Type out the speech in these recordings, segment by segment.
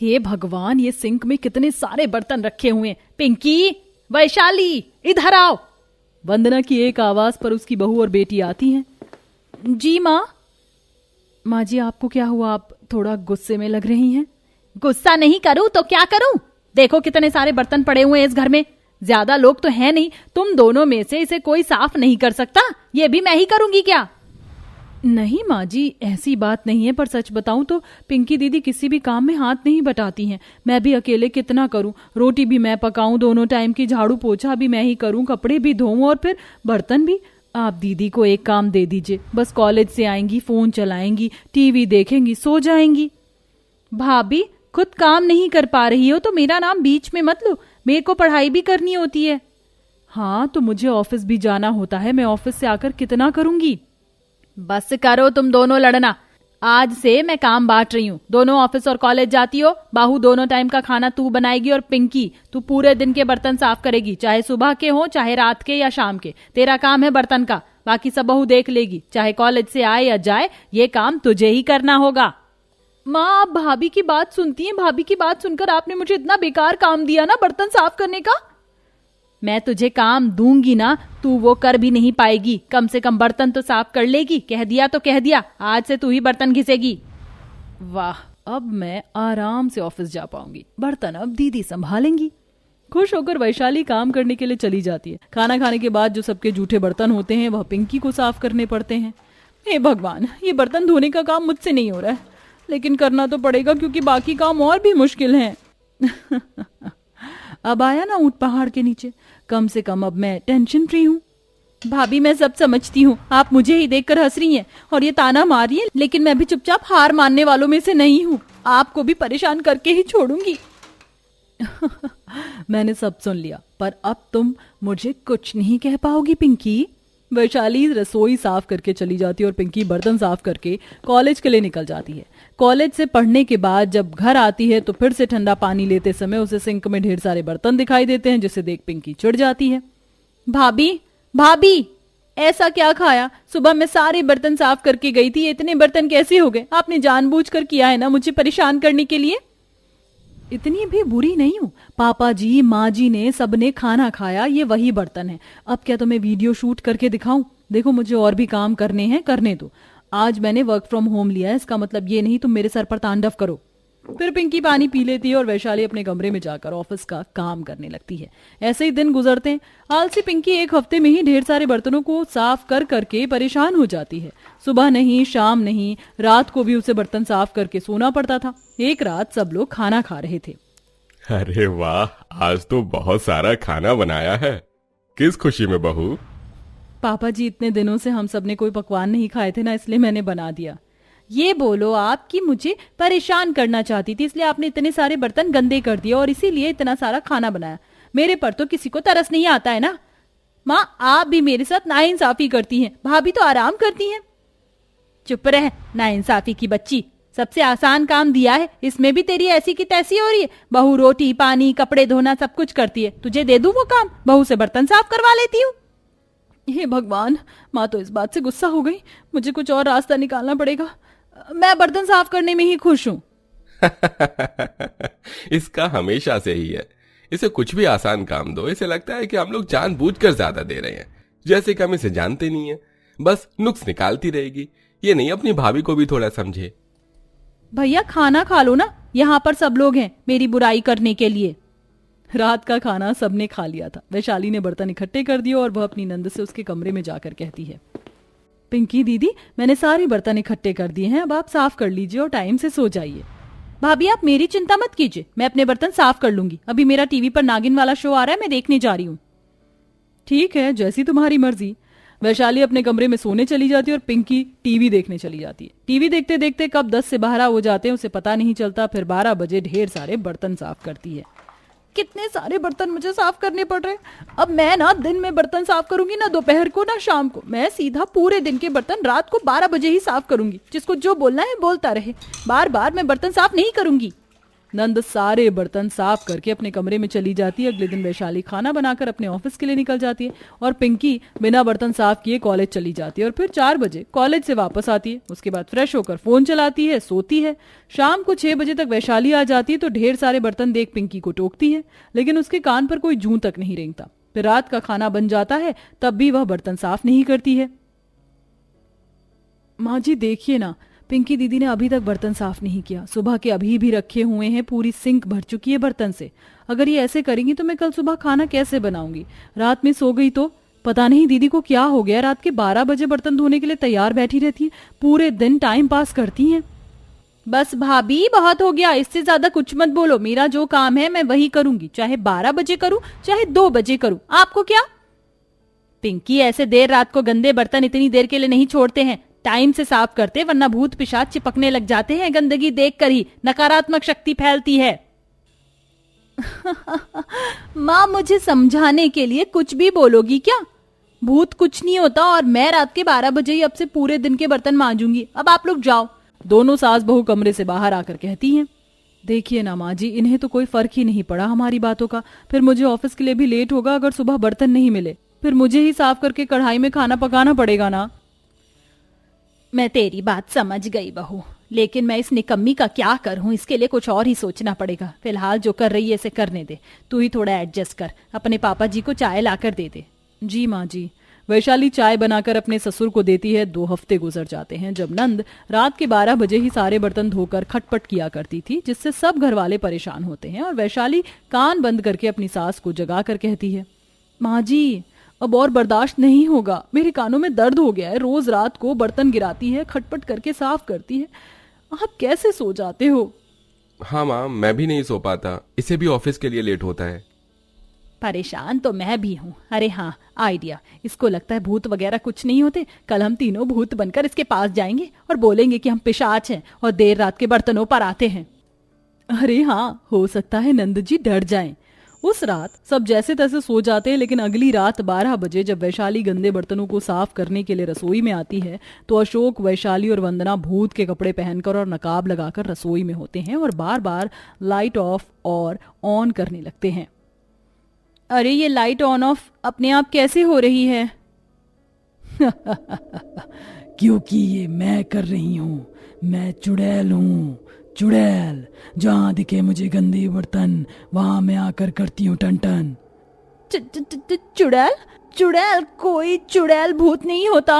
हे भगवान, ये सिंक में कितने सारे बर्तन रखे हुए हैं। पिंकी, वैशाली, इधर आओ। वंदना की एक आवाज पर उसकी बहू और बेटी आती हैं। जी माँ। माँ जी, आपको क्या हुआ? आप थोड़ा गुस्से में लग रही हैं। गुस्सा नहीं करूं तो क्या करूं? देखो कितने सारे बर्तन पड़े हुए हैं इस घर में। ज्यादा लोग तो है नहीं, तुम दोनों में से इसे कोई साफ नहीं कर सकता। ये भी मैं ही करूंगी क्या? नहीं माँ जी, ऐसी बात नहीं है, पर सच बताऊं तो पिंकी दीदी किसी भी काम में हाथ नहीं बटाती हैं। मैं भी अकेले कितना करूं? रोटी भी मैं पकाऊं, दोनों टाइम की झाड़ू पोछा भी मैं ही करूं, कपड़े भी धोऊं और फिर बर्तन भी। आप दीदी को एक काम दे दीजिए, बस कॉलेज से आएंगी, फोन चलाएंगी, टीवी देखेंगी, सो जाएंगी। भाभी, खुद काम नहीं कर पा रही हो तो मेरा नाम बीच में मत लो, मेरे को पढ़ाई भी करनी होती है। हाँ, तो मुझे ऑफिस भी जाना होता है, मैं ऑफिस से आकर कितना करूंगी। बस करो तुम दोनों लड़ना। आज से मैं काम बांट रही हूँ। दोनों ऑफिस और कॉलेज जाती हो। बाहू, दोनों टाइम का खाना तू बनाएगी और पिंकी, तू पूरे दिन के बर्तन साफ करेगी, चाहे सुबह के हो, चाहे रात के या शाम के। तेरा काम है बर्तन का, बाकी सब बहू देख लेगी, चाहे कॉलेज से आए या जाए, ये काम तुझे ही करना होगा। माँ, आप भाभी की बात सुनती हैं। भाभी की बात सुनकर आपने मुझे इतना बेकार काम दिया ना, बर्तन साफ करने का। मैं तुझे काम दूंगी ना, तू वो कर भी नहीं पाएगी। कम से कम बर्तन तो साफ कर लेगी। कह दिया तो कह दिया, आज से तू ही बर्तन घिसेगी। वाह, अब मैं आराम से ऑफिस जा पाऊंगी, बर्तन अब दीदी संभालेंगी। खुश होकर वैशाली काम करने के लिए चली जाती है। खाना खाने के बाद जो सबके जूठे बर्तन होते हैं वह पिंकी को साफ करने पड़ते हैं। हे भगवान, ये बर्तन धोने का काम मुझसे नहीं हो रहा है, लेकिन करना तो पड़ेगा क्योंकि बाकी काम और भी मुश्किल हैं। अब आया ना ऊंट पहाड़ के नीचे, कम से कम अब मैं टेंशन फ्री हूँ। भाभी, मैं सब समझती हूँ, आप मुझे ही देखकर हंस रही हैं और ये ताना मार रही हैं, लेकिन मैं भी चुपचाप हार मानने वालों में से नहीं हूँ। आपको भी परेशान करके ही छोड़ूंगी। मैंने सब सुन लिया, पर अब तुम मुझे कुछ नहीं कह पाओगी पिंकी। वैशाली रसोई साफ करके चली जाती है और पिंकी बर्तन साफ करके कॉलेज के लिए निकल जाती है। कॉलेज से पढ़ने के बाद जब घर आती है तो फिर से ठंडा पानी लेते समय उसे सिंक में ढेर सारे बर्तन दिखाई देते हैं, जिसे देख पिंकी चिढ़ जाती है। भाभी, भाभी, ऐसा क्या खाया? सुबह मैं सारे बर्तन साफ करके गई थी, इतने बर्तन कैसे हो गए? आपने जानबूझकर किया है ना, मुझे परेशान करने के लिए। इतनी भी बुरी नहीं हूँ। पापा जी, माँ जी ने सबने खाना खाया, ये वही बर्तन है। अब क्या तुम्हें वीडियो शूट करके दिखाऊं? देखो, मुझे और भी काम करने हैं, करने दो। आज मैंने वर्क फ्रॉम होम लिया है, इसका मतलब ये नहीं तुम मेरे सर पर तांडव करो। फिर पिंकी पानी पी लेती है और वैशाली अपने कमरे में जाकर ऑफिस का काम करने लगती है। ऐसे ही दिन गुजरते हैं। आलसी पिंकी एक हफ्ते में ही ढेर सारे बर्तनों को साफ कर करके परेशान हो जाती है। सुबह नहीं, शाम नहीं, रात को भी उसे बर्तन साफ करके सोना पड़ता था। एक रात सब लोग खाना खा रहे थे। अरे वाह, आज तो बहुत सारा खाना बनाया है। किस खुशी में बहू? पापा जी, इतने दिनों से हम सब ने कोई पकवान नहीं खाए थे ना, इसलिए मैंने बना दिया। ये बोलो आप कि मुझे परेशान करना चाहती थी, इसलिए आपने इतने सारे बर्तन गंदे कर दिए और इसीलिए इतना सारा खाना बनाया। मेरे पर तो किसी को तरस नहीं आता है ना। माँ, आप भी मेरे साथ नाइंसाफी करती हैं। भाभी तो आराम करती हैं। चुप रह, नाइंसाफी की बच्ची। सबसे आसान काम दिया है, इसमें भी तेरी ऐसी की तैसी हो रही है। बहू रोटी पानी कपड़े धोना सब कुछ करती है, तुझे दे दूं वो काम? बहू से बर्तन साफ करवा लेती हूँ। हे भगवान, माँ तो इस बात से गुस्सा हो गई। मुझे कुछ और रास्ता निकालना पड़ेगा। मैं बर्तन साफ करने में ही खुश हूँ। इसका हमेशा से ही है। इसे कुछ भी आसान काम दो, इसे लगता है कि हम लोग जानबूझकर ज्यादा दे रहे हैं, जैसे कि हम इसे जानते नहीं है। बस नुक्स निकालती रहेगी। ये नहीं, अपनी भाभी को भी थोड़ा समझे। भैया, खाना खा लो ना, यहाँ पर सब लोग हैं मेरी बुराई करने के लिए। रात का खाना सबने खा लिया था। वैशाली ने बर्तन इकट्ठे कर दिए और वह अपनी नंद से उसके कमरे में जाकर कहती है, पिंकी दीदी, मैंने सारे बर्तन इकट्ठे कर दिए हैं, अब आप साफ कर लीजिए और टाइम से सो जाइए। भाभी, आप मेरी चिंता मत कीजिए, मैं अपने बर्तन साफ कर लूंगी। अभी मेरा टीवी पर नागिन वाला शो आ रहा है, मैं देखने जा रही हूँ। ठीक है, जैसी तुम्हारी मर्जी। वैशाली अपने कमरे में सोने चली जाती है और पिंकी टीवी देखने चली जाती है। टीवी देखते देखते कब 10 से 12 हो जाते हैं उसे पता नहीं चलता। फिर 12 बजे ढेर सारे बर्तन साफ करती है। कितने सारे बर्तन मुझे साफ करने पड़ रहे हैं। अब मैं ना दिन में बर्तन साफ करूंगी, ना दोपहर को, ना शाम को। मैं सीधा पूरे दिन के बर्तन रात को 12 बजे ही साफ करूंगी। जिसको जो बोलना है बोलता रहे, बार बार मैं बर्तन साफ नहीं करूंगी। नंद सारे बर्तन साफ करके अपने कमरे में चली जाती है। अगले दिन वैशाली खाना बनाकर अपने ऑफिस के लिए निकल जाती है और पिंकी बिना बर्तन साफ किए कॉलेज चली जाती है और फिर 4 बजे कॉलेज से वापस आती है। उसके बाद फ्रेश होकर फोन चलाती है, सोती है। शाम को 6 बजे तक वैशाली आ जाती है तो ढेर सारे बर्तन देख पिंकी को टोकती है, लेकिन उसके कान पर कोई जूं तक नहीं रेंगता। फिर रात का खाना बन जाता है, तब भी वह बर्तन साफ नहीं करती है। माँ जी देखिए ना, पिंकी दीदी ने अभी तक बर्तन साफ नहीं किया। सुबह के अभी भी रखे हुए हैं, पूरी सिंक भर चुकी है बर्तन से। अगर ये ऐसे करेंगी तो मैं कल सुबह खाना कैसे बनाऊंगी? रात में सो गई तो पता नहीं दीदी को क्या हो गया, रात के 12 बजे बर्तन धोने के लिए तैयार बैठी रहती है, पूरे दिन टाइम पास करती हैं। बस भाभी बहुत हो गया, इससे ज्यादा कुछ मत बोलो। मेरा जो काम है मैं वही करूंगी, चाहे 12 बजे करूं चाहे 2 बजे करूं, आपको क्या? पिंकी ऐसे देर रात को गंदे बर्तन इतनी देर के लिए नहीं छोड़ते हैं, टाइम से साफ करते वरना भूत पिशाच चिपकने लग जाते हैं। गंदगी देखकर ही नकारात्मक शक्ति फैलती है। माँ मुझे समझाने के लिए कुछ भी बोलोगी क्या? भूत कुछ नहीं होता और मैं रात के 12 बजे ही अब से पूरे दिन के बर्तन मांजूंगी। अब आप लोग जाओ। दोनों सास बहू कमरे से बाहर आकर कहती हैं, देखिए ना माँ जी, इन्हें तो कोई फर्क ही नहीं पड़ा हमारी बातों का। फिर मुझे ऑफिस के लिए भी लेट होगा अगर सुबह बर्तन नहीं मिले, फिर मुझे ही साफ करके कढ़ाई में खाना पकाना पड़ेगा ना। मैं तेरी बात समझ गई बहू, लेकिन मैं इस निकम्मी का क्या करूं, इसके लिए कुछ और ही सोचना पड़ेगा। फिलहाल जो कर रही है इसे करने दे, तू ही थोड़ा एडजस्ट कर। अपने पापा जी को चाय लाकर दे दे। जी माँ जी। वैशाली चाय बनाकर अपने ससुर को देती है। 2 हफ्ते गुजर जाते हैं जब नंद रात के 12 बजे ही सारे बर्तन धोकर खटपट किया करती थी, जिससे सब घर वाले परेशान होते हैं और वैशाली कान बंद करके अपनी सास को जगा कर कहती है, माँ जी अब और बर्दाश्त नहीं होगा, मेरे कानों में दर्द हो गया है। रोज रात को बर्तन गिराती है, खटपट करके साफ करती है, आप कैसे सो जाते हो? हाँ माँ, मैं भी नहीं सो पाता, इसे भी ऑफिस के लिए लेट होता है। परेशान तो मैं भी हूँ। अरे हाँ, आइडिया, इसको लगता है भूत वगैरह कुछ नहीं होते। कल हम तीनों भूत बनकर इसके पास जाएंगे और बोलेंगे कि हम पिशाच हैं और देर रात के बर्तनों पर आते हैं। अरे हाँ, हो सकता है नंद जी डर जाएं। उस रात सब जैसे तैसे सो जाते हैं, लेकिन अगली रात 12 बजे जब वैशाली गंदे बर्तनों को साफ करने के लिए रसोई में आती है तो अशोक, वैशाली और वंदना भूत के कपड़े पहनकर और नकाब लगाकर रसोई में होते हैं और बार बार लाइट ऑफ और ऑन करने लगते हैं। अरे ये लाइट ऑन ऑफ अपने आप कैसे हो रही है? क्योंकि ये मैं कर रही हूँ। मैं चुड़ैल हूँ, चुड़ैल। जहाँ दिखे मुझे गंदे बर्तन वहां मैं आकर करती हूँ टन टन। चुड़ैल? चुड़ैल? कोई चुड़ैल भूत नहीं होता।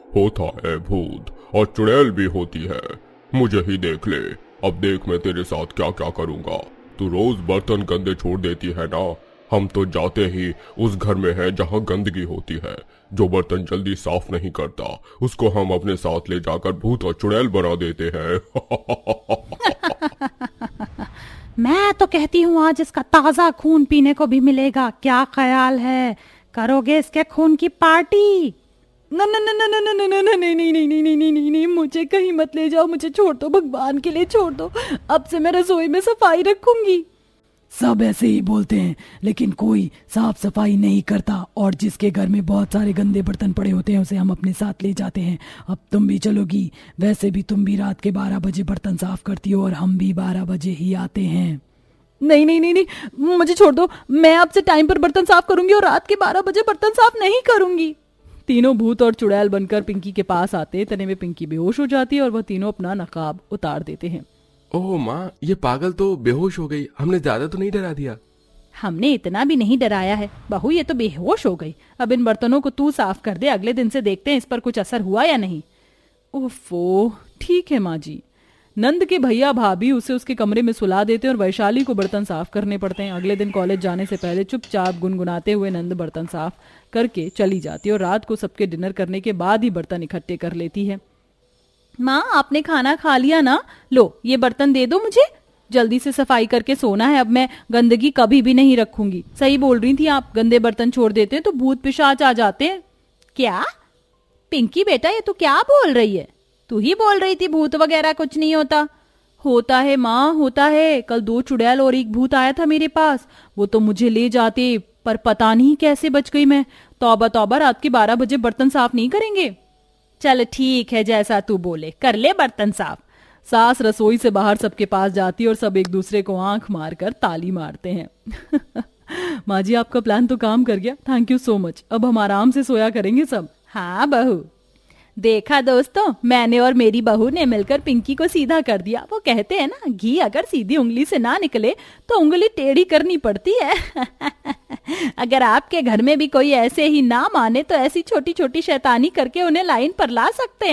होता है भूत, और चुड़ैल भी होती है। मुझे ही देख ले, अब देख मैं तेरे साथ क्या क्या करूँगा। तू रोज बर्तन गंदे छोड़ देती है ना, हम तो जाते ही उस घर में है जहाँ गंदगी होती है। जो बर्तन जल्दी साफ नहीं करता उसको हम अपने साथ ले जाकर भूत और चुड़ैल बना देते हैं। मैं तो कहती हूँ आज इसका ताजा खून पीने को भी मिलेगा। क्या ख्याल है, करोगे इसके खून की पार्टी? न न न न न न न न नहीं नहीं नहीं नहीं नहीं नहीं नहीं नहीं, मुझे कहीं मत ले जाओ, मुझे छोड़ दो, भगवान के लिए छोड़ दो। अब से मैं रसोई में सफाई रखूंगी। सब ऐसे ही बोलते हैं, लेकिन कोई साफ सफाई नहीं करता, और जिसके घर में बहुत सारे गंदे बर्तन पड़े होते हैं उसे हम अपने साथ ले जाते हैं। अब तुम भी चलोगी? वैसे भी तुम भी रात के 12 बजे बर्तन साफ करती हो और हम भी 12 बजे ही आते हैं। नहीं नहीं नहीं नहीं, मुझे छोड़ दो। मैं अब से टाइम पर बर्तन साफ करूंगी और रात के 12 बजे बर्तन साफ नहीं करूंगी। तीनों भूत और चुड़ैल बनकर पिंकी के पास आते। तने में पिंकी बेहोश हो जाती है और वह तीनों अपना नकाब उतार देते हैं। ओह माँ, ये पागल तो बेहोश हो गई, हमने ज्यादा तो नहीं डरा दिया? हमने इतना भी नहीं डराया है बहू, ये तो बेहोश हो गई। अब इन बर्तनों को तू साफ कर दे, अगले दिन से देखते हैं इस पर कुछ असर हुआ या नहीं। ओफो, ठीक है माँ जी। नंद के भैया भाभी उसे उसके कमरे में सुला देते हैं और वैशाली को बर्तन साफ करने पड़ते हैं। अगले दिन कॉलेज जाने से पहले चुपचाप गुनगुनाते हुए नंद बर्तन साफ करके चली जाती है और रात को सबके डिनर करने के बाद ही बर्तन इकट्ठे कर लेती है। माँ, आपने खाना खा लिया ना? लो ये बर्तन दे दो मुझे, जल्दी से सफाई करके सोना है। अब मैं गंदगी कभी भी नहीं रखूंगी। सही बोल रही थी आप, गंदे बर्तन छोड़ देते हैं तो भूत पिशाच आ जाते हैं। क्या पिंकी बेटा, ये तू क्या बोल रही है? तू ही बोल रही थी भूत वगैरह कुछ नहीं होता। होता है माँ, होता है। कल 2 चुड़ैल और एक भूत आया था मेरे पास, वो तो मुझे ले जाते, पर पता नहीं कैसे बच गई मैं। तौबा तौबा, रात के 12 बजे बर्तन साफ नहीं करेंगे। चल ठीक है, जैसा तू बोले, कर ले बर्तन साफ। सास रसोई से बाहर सबके पास जाती है और सब एक दूसरे को आंख मारकर ताली मारते हैं। माँ जी, आपका प्लान तो काम कर गया, थैंक यू सो मच। अब हम आराम से सोया करेंगे सब। हाँ बहू, देखा दोस्तों, मैंने और मेरी बहू ने मिलकर पिंकी को सीधा कर दिया। वो कहते हैं ना, घी अगर सीधी उंगली से ना निकले तो उंगली टेढ़ी करनी पड़ती है। अगर आपके घर में भी कोई ऐसे ही ना माने तो ऐसी छोटी छोटी शैतानी करके उन्हें लाइन पर ला सकते हैं।